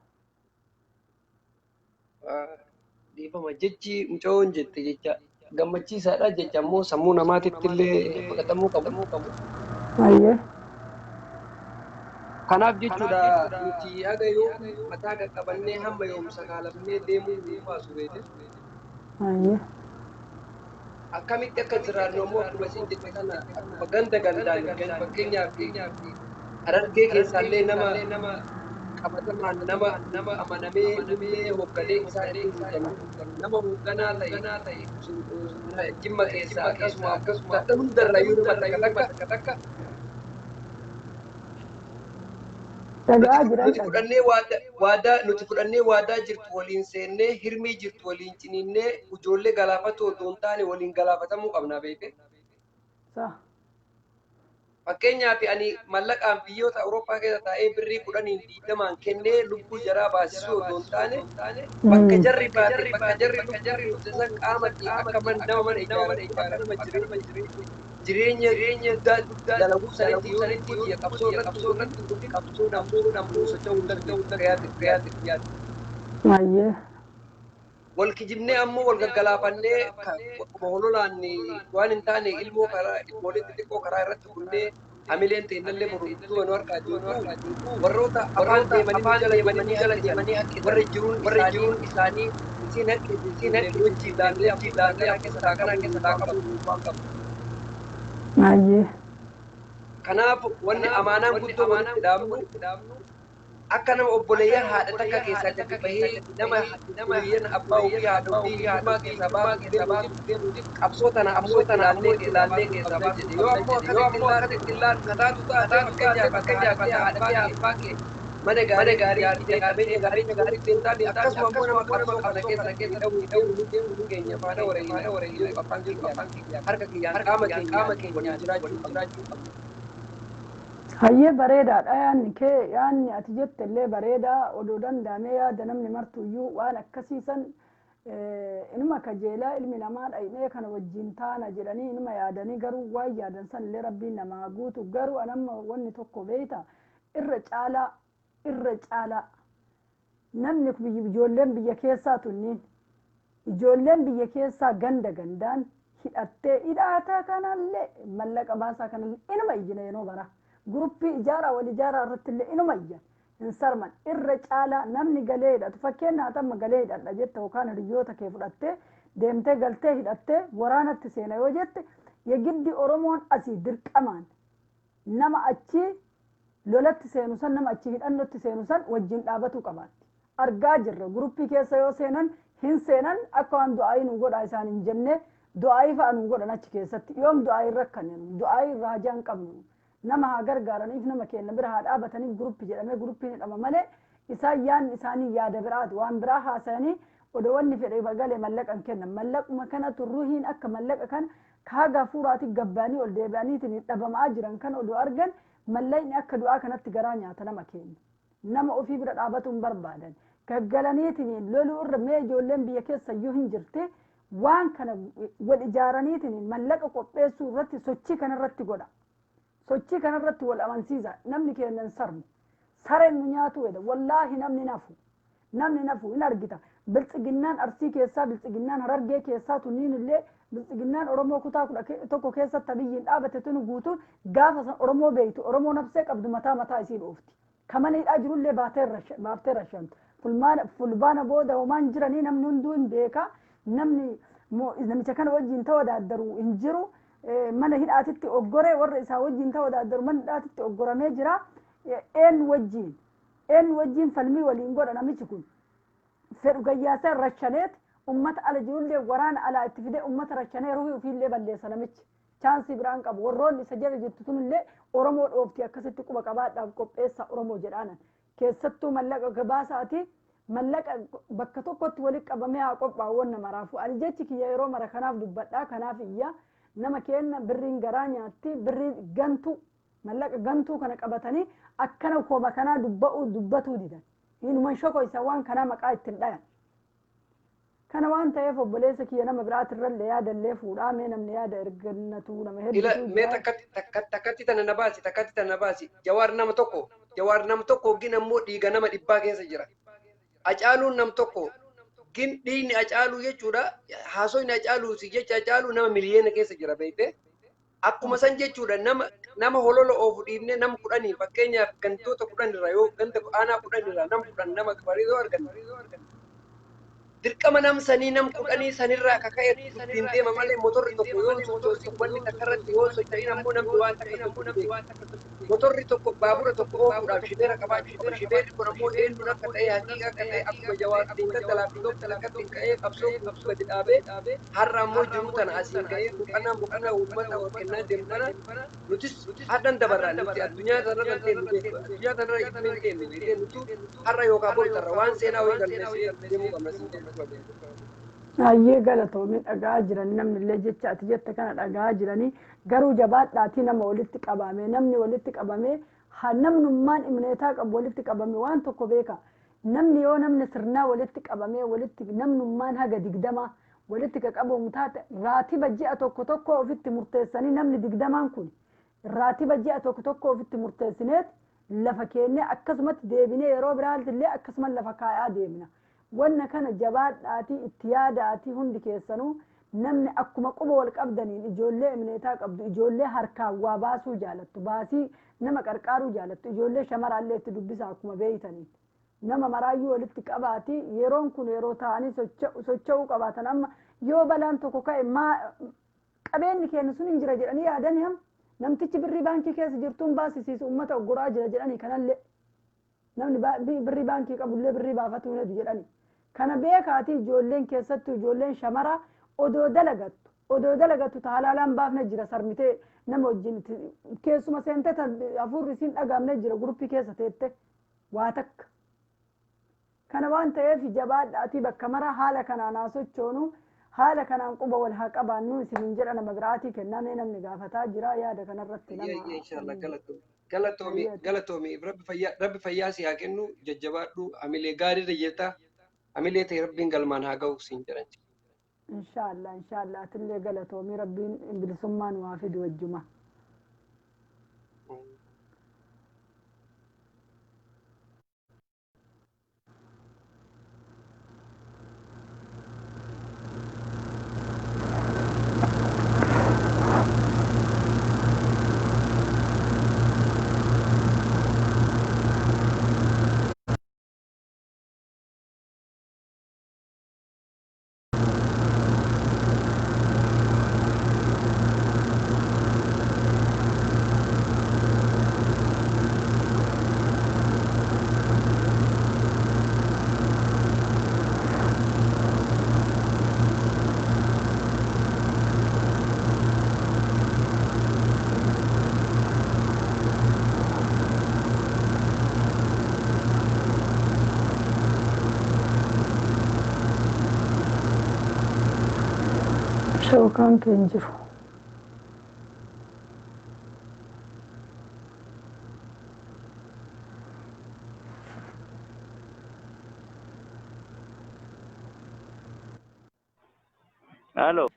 ديفا ما جتشي مجون جت جتشا gammachiisaa saadha jecha ammoo sammuu namaatitti illee fudhatamuu qabu. Ayyee. Kanaaf jechuudha nuti haga yoo mataa qaqqabannee hamma yoomsa kaalafnee deemuu nu baasu beekte. Ayyee. Akkamitti akka jiraannu ammoo akkuma isin jette kana akkuma ganda gandaan fakkeenyaaf Harargee keessaallee nama qabatamaan nama amanamee illee hoogganee isaa nama hoogganaa ta'e Jimma keessaa akkasuma hundarrayyuu nama takka nuti fudhannee waadaa jirtu waliin seennee hirmii jirtu waliin ciniinnee ijoollee galaafatoo otoo hin taane waliin galaafatamuu qabna beekte. Fakkeenyaaf ani mallaqaan biyyoota Awurooppaa keessa taa'ee birrii 10 kennee lubbuu jaraa baasisuu otoo hin taane bakka jarri dhufan qaama akka nama mana ijaarratu akka nama jireenya guddaa dalaguu sanitti yoo biyya qabsoo irratti qabsoo namuu socho'uu danda'u yaade. Wal kijibnee ammoo wal gaggalaafannee hololaan waan hin taane ilmoolee xixiqqoo karaa irratti kunnee hamileen ta'inallee muruu nu harkaa jiru warroota afaan deemanii jala deemanii warra jiruun isaanii isin haqqi wajjin daandee keessa qabu waan qabu. Kanaaf wanni amaanaan guddoo walitti dhaabnu akka nama obboleeyyan haadha takka keessaa gadi bahee nama hiriyyaan abbaa ofii haadha ofii hiyyummaa keessaa baasuuf qabsoo tana ilaallee keessaa baasuuf yoo ammoo akkasitti illaan kataatu taatee fakkeenyaaf haadha kee mana gaarii qabeenya gaarii seentaani akkasuma ammoo nama qabsoo kana keessa dhawuu keenya faana waree afaan harka kiyyaan qaama keenya waliin jiraachuu qabna. Hayyee bareedaadha yaanni ati jette illee bareedaa odoo danda'amee yaada namni martuyyuu waan akkasiisan inuma kajeelaa ilmi namaa dhaynee kana wajjin taana jedhanii inuma yaadanii garuu waan yaadan san illee rabbiin namaa guutu garuu anamma wanni tokko beeyta irra caalaa namni ijoolleen biyya keessaa tunniin ijoolleen biyya keessaa ganda gandaan hidhattee hidhaataa kanallee mallaqa baasaa kanallee inuma ijjina yenoo bara guruppii ijaaraa wal ijaaraa irratti illee inuma ijjan hin sarman irra caalaa namni galee hidhatu fakkeenyaa tamma galee hidhadha jette yookaan hiriyoota kee fudhattee deemtee galtee hidhattee waraanatti seena yoo jette yegiddi Oromoon asii dirqamaan nama achi lolatti seenu san nama achi hidhannotti seenu san wajjin dhaabatu qabaatti argaa jirra guruppii keessa yoo seenan hin seenan akka waan du'aayii nu godhaa isaan hin jenne du'aayii fa'a nu godhan achi keessatti yoom du'aayii rakkanne du'aayii irraa hajaa hin qabnu nama haa gargaaraniif nama keenya bira haa dhaabataniif guruppii jedhamee guruppiin hidhama malee isaan yaadni isaanii yaada biraati waan biraa haasa'anii odoo wanni fedhee bagalee mallaqan kennan mallaquma kanatu ruhiin akka mallaqa kan kaagaa fuuraati gabbaanii ol deebi'aniitiin dhabamaa jiran kan odoo argan mallaqni akka du'aa kanatti garaa nyaata nama keenya nama ofii bira dhaabatuun barbaadan gaggalaniitiin loluu irra mee ijoolleen biyya keessa iyyuu hin jirti waan kana wal ijaaraniitiin mallaqa qopheessuu irratti sochii kanarratti godha sochii kanarratti wal amansiisa namni keenyan sarmu sareen nu nyaatu wedha wallaahi namni nafu in argita biltsiginnaan arsii keessaa biltsiginnaan harargee keessaa tunniin illee biltsiginnaan oromoo kutaa tokko keessatti abiyyiin dhaabate tunu guutuun gaafa san oromoo beeytu oromoo nafsee qabdu mataa isii dhoofti kamaniidhaa jirullee baaftee rashantu fulbaana booda homaan jiranii namni hunduu hin beeka namicha kana wajjin tawaddaru hin jiru mana hidhaatitti oggore warra isaa wajjin tawaddaru mana hidhaatitti oggoramee jira een wajjin falmii waliin godha namichi kun fedhu gayyaasa rashaneet ummata ala jirullee waraana alaa itti fide ummata rashanee ruhii ofiillee balleessa namichi chaansii biraan qabu warroonni isa jala jirtu tunillee oromoo dhoofti akkasitti quba qabaadhaaf qopheessa oromoo jedhaanan keessattuu mallaqa gabaasaati mallaqa bakka tokkotti walitti qabamee haa qophaa'uun nama raafu ani jechi kiyya yeroo mara kanaaf dubbadhaa kanaaf iyya nama keenya birriin garaa nyaatti birriin gantu mallaqa gantuu kana qabatanii akkana kooma kanaa dubbatuu didan hinuman shoko isa waan kanaa maqaa ittiin dhayan kana waan ta'eef obboleessa kiyya nama biraatirrallee yaadallee fuudhaa mee namni yaada ergannatu nama hedduu mee takkatti tana na baasi jawaar nama tokko gin ammoo dhiiga nama dhibbaa keessa jira acaaluun nam tokko gin dhiigni acaaluu jechuudha haasoyni acaaluu si jecha acaaluu nama miliyeena keessa jira beekte akkuma san jechuudha nama hololo oofu dhiibne nama 10 fakkeenyaaf gantoota 10 irraa yoo ganda aanaa 10 irraa nama 10 nama bareedoo argan dirqama nam sanii nam 10 sanirraa kaka'e ittiin deema malee motorri tokko yoo sochoosi wanni takkarratti yoo socho'in ammoo namni waan takka motorri tokko baabura tokko oofuudhaaf shifeera qabaachuu qaba shifeerri kun ammoo eenyuun akka ta'e haqiiqa akka ta'e akkuma jawaabtiin daldalaaf dalagatti ka'ee qabsoo gadi dhaabee har'a ammoo jiru tana asiin ka'ee buqanaa uummata kennaa deemu kana nutis haddan dabarraa nuti addunyaa tanarra ittiin deemne nutu har'a yookaan booltarra waan seenaa wayii galmeessee deemuu qabna. Ayyee galatoomii dhagaa jiranii namni illee jecha ati jette kana dhagaa jiranii garuu jabaadhaatii nama walitti qabame namni walitti qabame namnummaan imneetaa qabu walitti qabame waan tokko beeka namni yoo namni sirnaa walitti qabame walitti namnummaan haga 20 walitti qabamu taate raatiba ji'a tokko ofitti murteessanii namni 20 kun raatiba ji'a tokko ofitti murteessineet lafa keenne akkasumatti deebinee yeroo biraalti illee akkasuma lafa kaayaa deemna. wanna kana jabaadhaatii itti yaadaatii hundi keessanuu namni akkuma quba wal qabdaniin ijoollee imneetaa qabdu ijoollee harkaan waa baasuu jaalattu baasii nama qarqaaruu jaalattu ijoollee shamaraallee itti dubbisaa akkuma beeytanii nama maraayyuu walitti qabaatii yeroon kun yeroo ta'anii socho'uu qabaatan amma yoo balaan tokko ka'e qabeenyi keenya sun hin jira jedhanii yaadanii ham namtichi birrii baankii keessa jirtuun baasisiisu ummata oggoraa jira jedhanii kanallee namni birrii baankii qabullee birrii baafatu neetu jedhanii kana beekaatii ijoolleen keessattuu ijoolleen shamara odoo dalagattu taalaalaan baafne jira sarmitee nama wajjin keessuma seentee hafuurri isiin dhagaamne jira guruppii keessa teette waa takka kana waan ta'eef jabaadhaatii bakka mara haala kanaan haa sochoonu haala kanaan quba wal haa qabaannu isiniin jedha nama biraatii kennamee namni gaafataa jira yaada kanarratti nama galatoomii rabbi fayyaa si haa kennu jajjabaadhu amilee gaariirra jirta Amillee ta'e rabbiin galmaan haa ga'u siin jedhan. inshallah atillee galatoomii rabbiin bilisummaan waa fidu wajjuma. Shawkaan keenya jiru. Halo.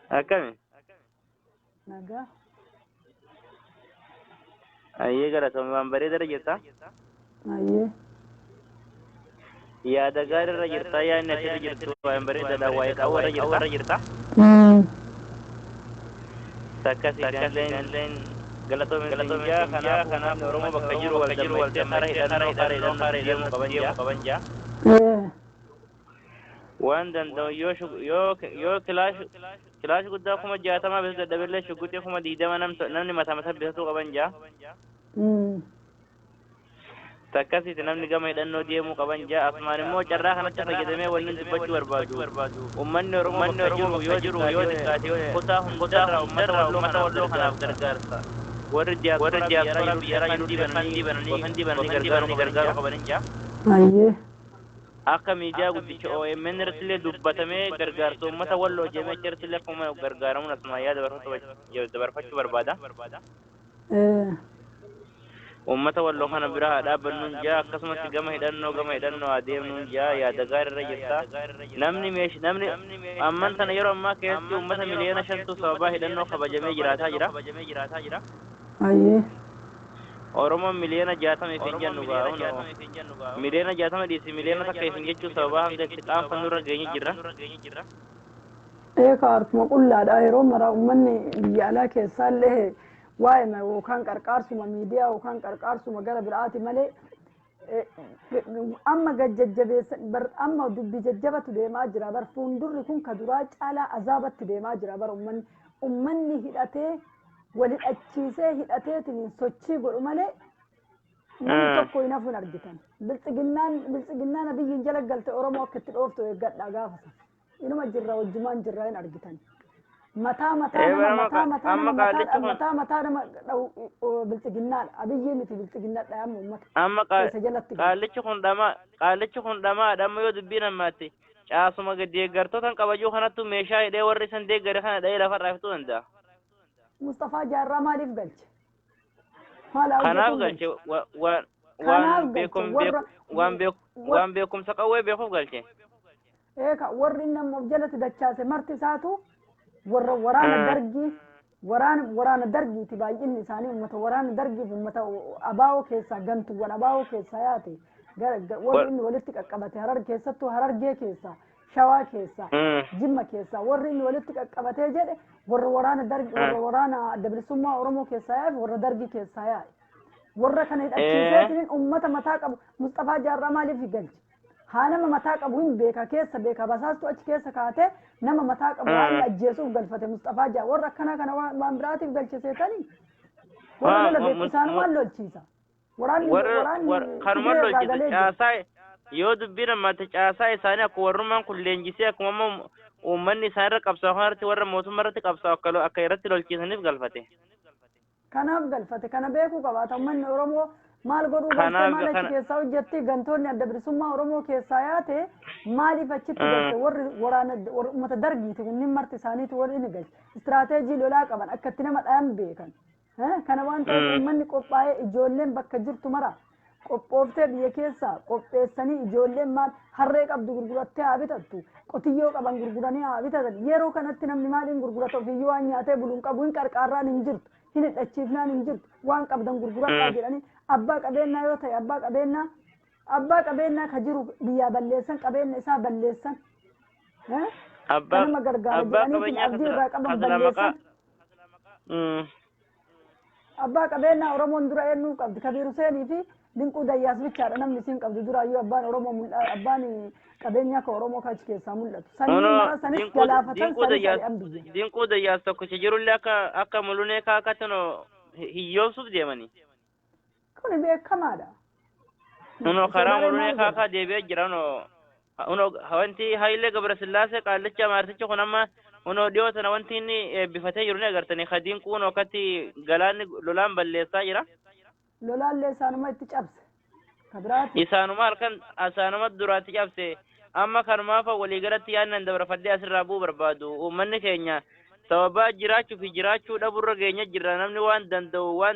Akkami? Nagaa. Ayyee galatoomii bareeda jirta? Ayyee. Yaada gaariirra jirta yaadni asirra jirtu waan bareedaadha waa'ee qawwarra jirta? Takkasiidhaan galatoomii jaa kanaaf Oromoo bakka jiru wal dammeessee hara hidhannoo deemuu qaban jaa. Waan danda'u yoo kilaashi guddaa kuma 60 bisa dadhabillee shugguxii kuma 20 namni mataa bisatuu qaban jaa. Takkasiiti namni gama hidhannoo deemuu qaban jaa. Asumaan immoo carraa kanatti fayyadamee wanni dubbachuu barbaadu. Uummanni Oromoo bakka jiru yoo xiqqaate kutaa hundarraa uummata walloo kanaaf gargaarsa. Warri diiyaasporaa biyyaraa kan dibananii gargaaru qaban jaa. Akka miidiyaa guddicha OMN irrattillee dubbatamee gargaarsa uummata walloo jeemee irrattillee akkuma gargaaramuun asumaan yaada dabarfachuu barbaada. Uummata walloo kana bira haa dhaabbannuun jaa akkasumatti gama hidhannoo adeemnuun jaa yaada gaariirra jirta. Namni amman tana yeroo ammaa keessatti uummata miliyoona 5 sababaa hidhannoo kabajamee jiraataa jira. Oromoon miliyoona 60 fi jennu gaa'uun miliyoona 60 dhiisi miliyoona takka isin jechuun sababaa hanga itti qaanfannurra geenye jirra. Kaartuma qullaadha yeroo mara uummanni biyya alaa keessaallee waa'ee yookaan qarqaarsuma miidiyaa yookaan qarqaarsuma gara biraati malee amma gajjajjabeessan amma dubbi jajjabatu deemaa jira bar fuuldurri kun ka duraa caalaa azaabatti deemaa jira bar uummanni hidhatee wali dhachiisee hidhateetiin sochii godhu malee namni tokko hin hafuun argitan. Biltsiginnaan biyyiin jala galte Oromoo akka itti dhooftu eeggadhaa gaafasa. Inuma jirra wajjumaan jirra hin argitan. Mataa nama biltsiginnaan abiyyi miti biltsiginnaadha amma uummata. Amma qaallichi kun dhamaadha amma yoo dubbiin ammaatti caasuma deeggartootaan qabajuu kanattu meeshaa hidhee warri isan deeggare kana dha'ee lafarraa fixuu danda'a. Mustafaa Jaarraa maaliif galche? Kanaaf galche waan beekumsa qawwee beekuuf galche. Warri nama jalatti dachaase marti isaatu warra waraana dargiiti baay'inni isaanii uummata waraana dargiif uummata abaawoo keessaa gantuuwwan abaawoo keessaa yaate warri inni walitti qaqqabate harar keessattuu harargee keessaa shawaa keessaa jimma keessaa warri inni walitti qaqqabatee jedhe warra waraana adda bilisummaa Oromoo keessaa yaa'e warra dargii keessaa yaa'e warra kana hidhachiiseetiin uummata mataa qabu Mustafaa Jaarraa maaliif galche? haa nama mataa qabu hin beeka basaastu achi keessa kaatee nama mataa qabu waan ajjeesuuf galfate Mustafaa Jaarraa warra akkana kana waan biraatiif galche seetanii warra lola beeku isaan waan lolchiisa waraanni kanuma lolchiisa caasaa yoo dubbiin ammaatti caasaa isaanii akka warrummaan kun leenjisee akkuma uummanni isaan irra qabsaa'u kanarratti warra mootummaa irratti qabsaa'u akka irratti lolchiisaniif galfate. Kanaaf galfate kana beekuu qabaata uummanni Oromoo maal godhuu galtee maal achi keessaa hojjettee gantoonni adda bilisummaa Oromoo keessaa yaate maaliif achitti galte warri waraana uummata dargiiti kunniin marti isaaniiti warri ni galte istiraateejii lolaa qaban akkatti nama dhayan beekan kana waan ta'eef uummanni qophaa'ee ijoolleen bakka jirtu mara qophooftee biyya keessaa qopheessanii ijoolleen maal harree qabdu gurgurattee haa bitattu qotiyyoo qaban gurguranii haa bitatan yeroo kanatti namni maaliin gurgurata ofiyyuu waan nyaatee buluun qabu hin qarqaarraan hin jirtu hin hidhachiifnaan hin jirtu waan qabdan gurguradhaa jedhanii abbaa qabeenyaa yoo ta'e abbaa qabeenyaa ka jiru biyyaa balleessan qabeenya isaa balleessan kanama gargaara jedhaniitiin abdii irraa qaban balleessan abbaa qabeenyaa Oromoon dura eenyuu qabdi Kabiir Huseenii fi Dinquu Dayyaas bichaadha namni isiin qabdu duraayyuu abbaan Oromoo abbaan qabeenyaa ka Oromoo kachi keessaa mul'atu sanyii mara sanis galaafatan sanis Dinquu Dayyaas tokkicha jirullee akka mulunee kaakatano hiyyoomsuuf deemanii kun beekamaadha karaa mulunee kaakaa deebi'ee jira wanti Hayilee Gabrasillaasee qaallicha maarticha kun amma dhiyoo tana wanti inni eebbifatee jiru ni agartanii kadiin kun okkatti galaanni lolaan balleessaa jira. Lolaallee isaanuma itti cabse. Kabiraati. Isaanuma duraatti cabse amma kanumaaf waliigalatti yaadnan dabarfadhee asirraa bu'uu barbaadu uummanni keenya sababa jiraachuu fi jiraachuu dhabuurra geenya jirra namni waan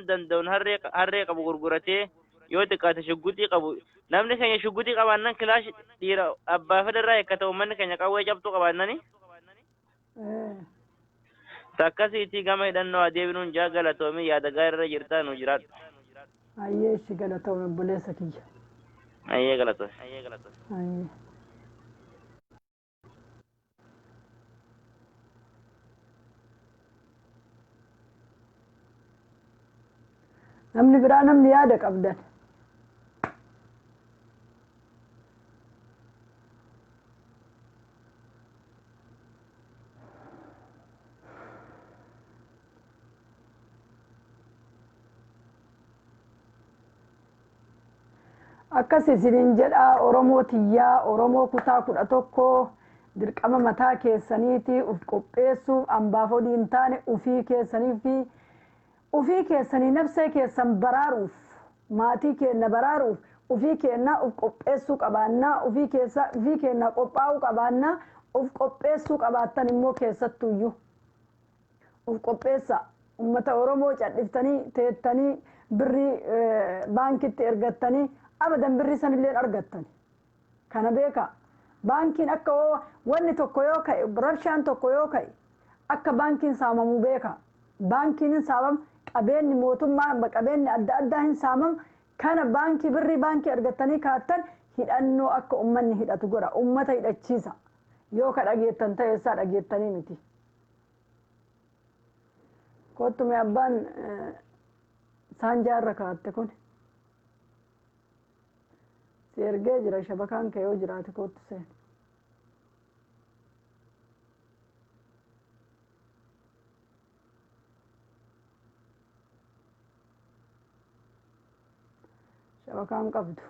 danda'uun harree qabu gurguratee yoo xiqqaate shugguxii qabu namni keenya shugguxii qabaannan kilaash dhiira abbaa federraa eekkata uummanni keenya qawwee cabtuu qabaannani. Takkasiitii gama hidhannoo adeeminuun jaa galatoomii yaada gaarii irra jirtaa nu jiraadhu. Ayyee ishi galatoome obboleessa kiyya. Ayyee galatoome. Ayyee. Namni biraa namni yaada qabdan. Akkas isiniin jedhaa Oromoo tiyyaa Oromoo kutaa 11 dirqama mataa keessaniitii uf qopheessuuf ambaaf odii hin taane ufii keessanii fi ufii keessanii nafsee keessan baraaruuf maatii keenya baraaruuf ufii keenya uf qopheessuu qabaannaa ufii keenya qophaa'uu qabaannaa uf qopheessuu qabaattan immoo keessattuyyuu uf qopheessa ummata Oromoo cadhiftanii teettanii birrii baankitti ergattanii abadan birrii sanillee argattan kana beeka baankiin akka wanni tokko yoo ka'e rabshaan tokko yoo ka'e akka baankiin saamamuu beeka baankiin hin saamam qabeenyi mootummaa qabeenyi adda addaa hin saamam kana birrii baankii argattanii kaattan hidhannoo akka ummanni hidhatu godha ummata hidhachiisa yoo ka dhageettan ta'e isaa dhageettanii miti kottume abbaan saanjaarra kaatte kun ergee jira shabakaan kee yoo jiraate kootu seen shabakaan qabdu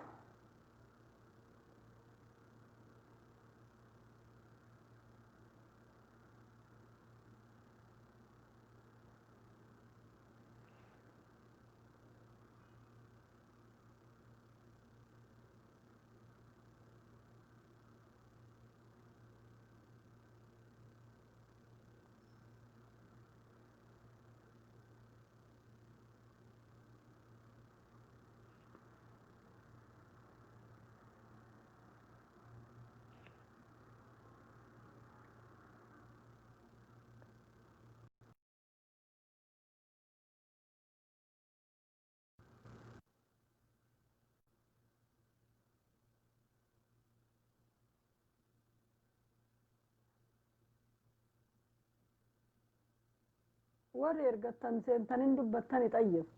warri ergattan seentaniin dubbattani xayyif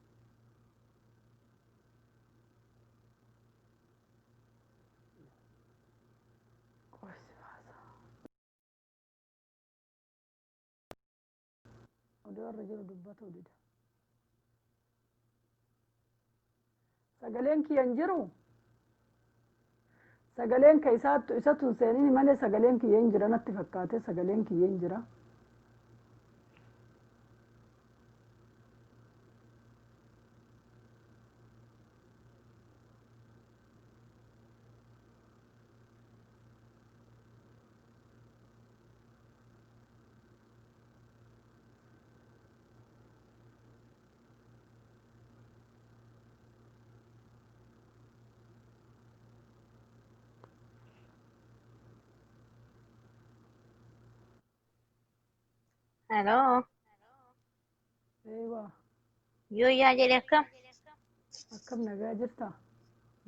oduu warra jiru dubbatu dida sagaleen kiyyan jiru sagaleen ka isatun seenini malee sagaleen kiyyan jira natti fakkaate sagaleen kiyyan jira Hello. Eewa, Yoo yaa jedhe akkam? akkam nagaa jirta?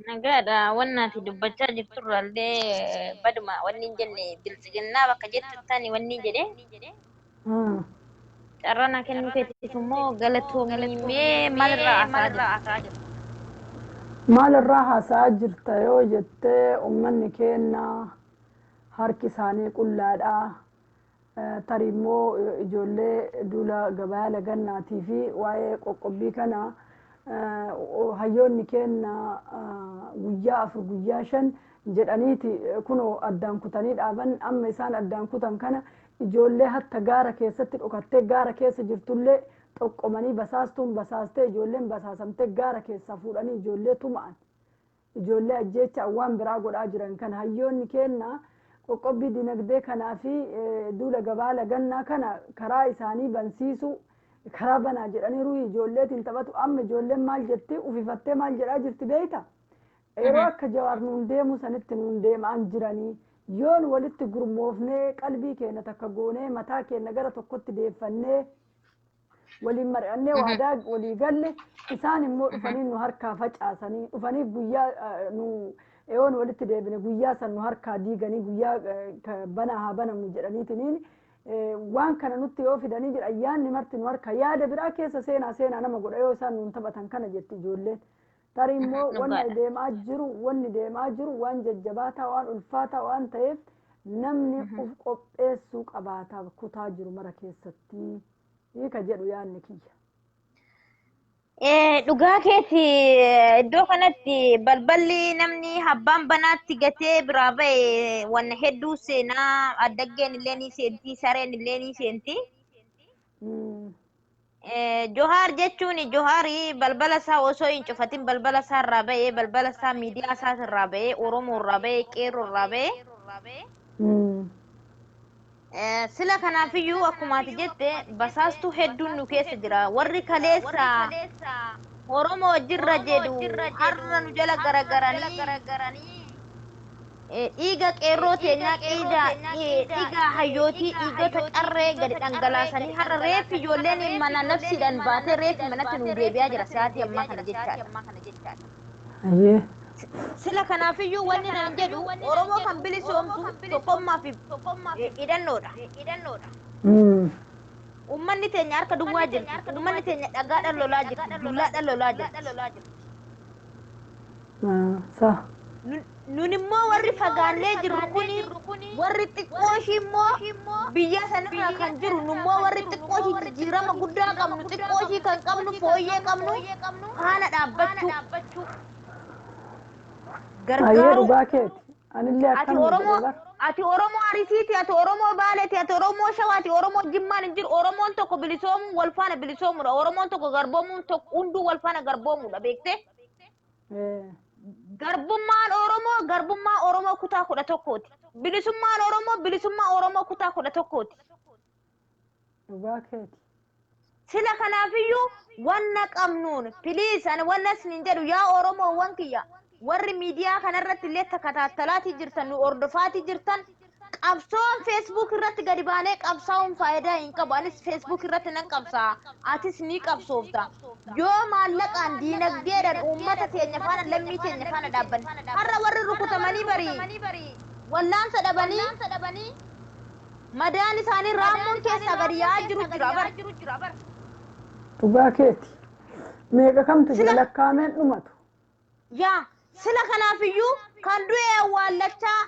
Nagaadha. Wanni ati dubbachaa jirturraallee baduma wanni hin jenne bilchiginnaa bakka jettuttani wanni jedhe. Hmm. Carraa naa kennuu keetiif immoo galatoomii mee maalirraa haasaa jirtu? Maalirraa haasa'aa jirta yoo jettee uummanni keenya harki isaanii qullaadha. Tarii immoo ijoollee duula gabaa lagannaatii fi waa'ee qoqqobbii kana hayyoonni keenya guyyaa 4 guyyaa 5 jedhaniiti kunoo addaan kutanii dhaaban amma isaan addaan kutan kana ijoollee hatta gaara keessatti dhokattee gaara keessa jirtullee xoqqomanii basaastuun basaastee ijoolleen basaasamtee gaara keessaa fuudhanii ijoollee tuma'an ijoollee ajjeecha waan biraa godhaa jiran kan hayyoonni keenya qoqqobbii dinagdee kanaa fi duula gabaa lagannaa kana karaa isaanii bansiisu karaa banaa jedhaniiru ijoolleetiin taphatu amma ijoolleen maal jetti ufifattee maal jedhaa jirti beeyta yeroo akka jawaar nuun deemu sanitti nuun deemaan jiranii yoon walitti gurmoofnee qalbii keenya takka goonee mataa keenya gara tokkotti deeffannee waliin mari'annee waadaa walii galle isaan immoo dhufanii nu harkaa facaasanii dhufanii guyyaa nu yoon walitti deebine guyyaa san nu harkaa diiganii guyyaa banaa haa banamu jedhaniitiniin waan kana nutti yoo fidanii jira ayyaanni marti nu harkaa yaada biraa keessa seenaa nama godha yoo isaan nuun taphatan kana jetti ijoolleen tarii immoo wanni deemaa jiru waan jajjabaataa waan ulfaataa waan ta'eef namni uf qopheessuu qabaata kutaa jiru mara keessatti hiika jedhu yaadni kiyya. Dhugaa keeti iddoo kanatti balballi namni abbaan banaatti gatee biraa ba'e wanna hedduu seenaa addaggeen illee ni seenti sareen illee ni seenti. Johaar jechuun Johaari balbala isaa osoo hin cufatin balbala isaa irraa ba'ee balbala isaa miidiyaa isaa irraa ba'ee Oromoo irraa ba'ee qeerroo irraa ba'ee. Sila kanaafiyyuu akkuma ati jette basaastuu hedduun nu keessa jira warri kaleessa Oromoo jirra jedhu har'a nu jala garagaranii dhiiga qeerroo teenyaa dhiiga hayyootii dhiigota qarree gadi dhangalaasanii har'a reeffi ijoolleen mana nafsiidhaan baatee reeffi manatti nu deebi'aa jira sa'aatii ammaa kana jechaadha. Sila kanaafiyyuu wanni nan jedhu Oromoo kan bilisoomsu tokkummaa fi hidhannoodha. Uummanni teenya harka duwwaa jirti. Uummanni teenya dhagaadhaan lolaa jirti. Dullaadhaan lolaa jirti. Nun immoo warri fagaannee jirru kuni warri xiqqooshii immoo biyya sanarraa kan jiru nummoo warri xiqqooshii jijjiirama guddaa qabnu xiqqooshii kan qabnu fooyyee qabnu haala dhaabbachuu. Gargaaru anillee akkam ati Oromoo Arisiiti, ati Oromoo Baaleeti, ati Oromoo Shawaati, Oromoo Jimmaan hin jiru. Oromoon tokko bilisoomuun wal faana bilisoomudha. Oromoon tokko garboomuun hunduu wal faana garboomudha beektee? Garbummaa Oromoo kutaa 11ti. Bilisummaa Oromoo kutaa 11ti. Sila kanaafiyyuu wanna qabnuun piliis ani wanna isin jedhu yaa Oromoo wan kiyya warri miidiyaa kanarratti illee takataatalaatii jirtan nu ordofaatii jirtan qabsoon feesbuuk irratti gadi baanee qabsaa'uun faayidaa hin qabu. Anis feesbuuk irratti nan qabsaa atis ni qabsoofta yoo maallaqaan diinagdeedhaan uummata teenya faana lammii teenya faana dhaabban har'a warri rukutamanii barii wallaansa dhabanii madaan isaanii raammoon keessaa gadi yaa'aa jiru jira bar. Dhugaa keeti meeqa kamtu jira lakkaa'ameen dhumatu. Yaa sila kanaafiyyuu kan du'e awwaallachaa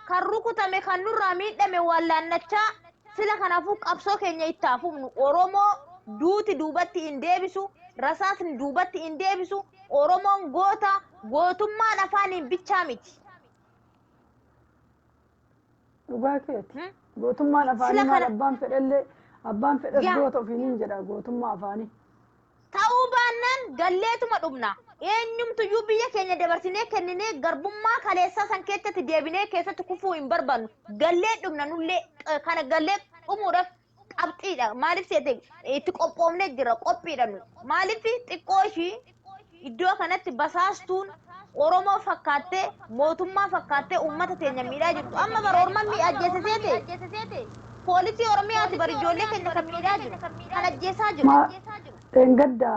kan rukutame kan nurraa miidhame wallaannachaa sila kanaafuu qabsoo keenya itti hafumnu Oromoo duuti duubatti hin deebisu rasaasni duubatti hin deebisu Oromoon gootummaan afaaniin bichaa miti. Dhugaa keeti gootummaan afaanii maal abbaan fedhes goota ofiin jedha gootummaa afaanii. Ta'uu baannaan galleetuma dhumna. Eenyumtuyyuu biyya keenya dabarsinee kenninee garbummaa kaleessaa san keessatti deebinee keessatti kufuu hin barbaannu. Gallee dhumna nullee kana gallee dhumuudhaaf qabxiidha. Maaliif seete itti qophoomnee jira qophiidha nu. Maaliif xiqqoo ishii iddoo kanatti basaastuun Oromoo fakkaattee mootummaa fakkaattee uummata teenya miidhaa jirtu. Amma bara Oromoo miidhaa ajjeesiseete. poolisii Oromiyaati bari ijoollee keenya kan miidhaa jiru kan ajjeesaa jiru. Engadda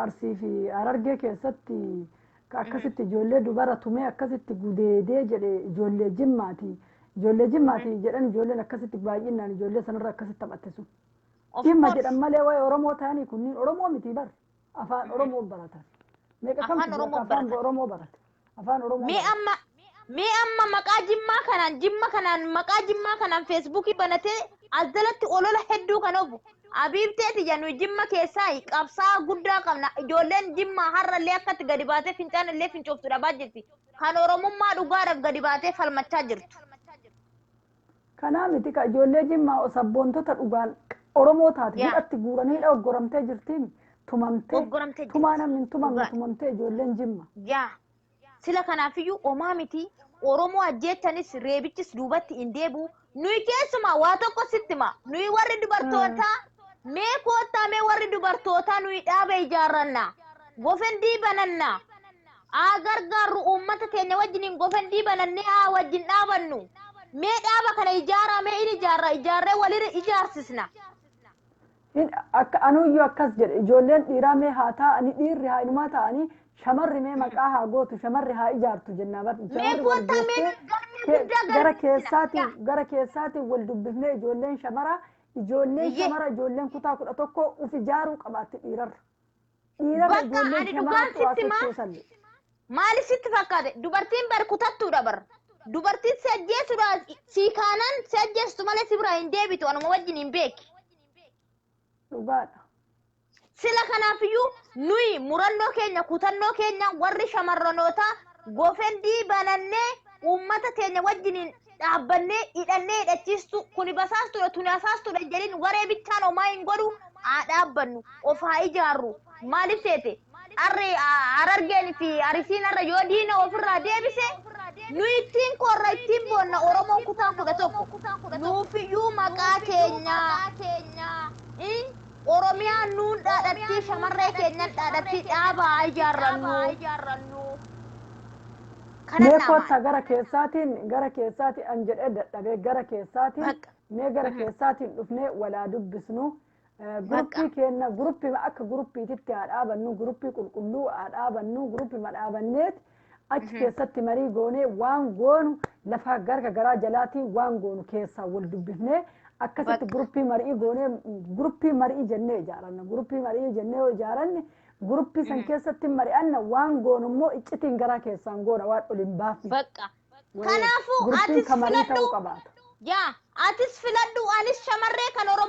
Arsii fi Harargee keessatti akkasitti ijoollee dubara tumee akkasitti gudeedee jedhe ijoollee Jimmaati. Ijoollee Jimmaati jedhan ijoolleen akkasitti baay'inaan ijoollee sanarra akkasitti taphate sun. Jimma jedhan malee waa'ee Oromoo ta'anii kunniin Oromoo miti bar afaan Oromoo baratan. Meeqa kam afaan Oromoo barate. Afaan Oromoo. Mee amma maqaa Jimmaa kanaan Feesbuukii banatee as jalatti olola hedduu kan obu. Abiibteeti jennu Jimma keessaa qabsaa guddaa qabna. Ijoolleen Jimmaa har'allee akkatti gadi baatee fincaan illee fincooftu dhabaa jirti. Kan Oromummaa dhugaadhaaf gadi baatee falmachaa jirtu. Kanaa miti ka ijoollee Jimmaa sabboontota dhugaan Oromoo taate hidhatti guuranii oggoramtee jirtiin tumamtee tumaa namni tumamtee ijoolleen Jimma. Sila kanaafiyyuu omaa miti Oromoo ajjeechanis reebichis duubatti hin deebi'u. Nuyi keessumaa waa tokko sitti hima. Nuyi warri dubartootaa mee koottaa mee warri dubartootaa nuyi dhaaba ijaarranna. Gofendii bananna. Gargaarru uummata keenya wajjiniin gofendii banannee wajjin dhaabannu. Mee dhaaba kana ijaaraa mee in ijaarree walirra ijaarsisna. Akka anuyyuu akkas jedhe ijoolleen dhiiraa mee haa ta'anii dhiirri haa ilmaa ta'anii shamarri mee maqaa haa gootu shamarri haa ijaartu jennaa bar gara keessaatiin wal dubbifnee ijoolleen shamara ijoolleen kutaa 11 uf ijaaruu qabaatti dhiirarra ijoolleen shamaraa tu'aa maali sitti fakkaate dubartiin bar kutattuudha bar dubartiin si ajjeessuudha si kaanaan si ajjeessu malee si bira hin deebitu anuma wajjin hin beeki. Dhugaadha. Sila kanaafiyyuu nuyi murannoo keenya kutannoo keenya warri shamarranoota gofendii banannee uummata keenya wajjiniin dhaabbannee hidhannee hidhachiistu kuni basaastuudha tuni asaastuudha jedhin waree bichaan homaa hin godhu haa dhaabbannu of haa ijaarru maaliif seete Harargeen fi Arsiin irra yoo diina ofirraa deebise nuyi ittiin korra ittiin boonna Oromoon kutaa 11 nuufiyyuu maqaa keenya Oromiyaan nuun dhaadhatti shamarree keenyan dhaadhatti dhaabaa ijaarrannu. Meekoota gara keessaatiin an jedhee dadhabee gara keessaatiin dhufnee walaa dubbisnu. Guruppii keenya guruppii akka guruppiititti haa dhaabannu guruppii qulqulluu haa dhaabannu guruppii madhaabanneeti achi keessatti marii goonee waan goonu lafa garaa jalaatiin waan goonu keessaa wal dubbifnee. Akkasitti guruppii marii goonee guruppii marii jennee ijaaranna guruppii marii jennee yoo ijaaranne guruppii san keessatti mari'anna waan goonu immoo iccitiin garaa keessaan goona waan ol hin baafne. Kanaafuu atis filadhu anis shamarree kan Oromoo.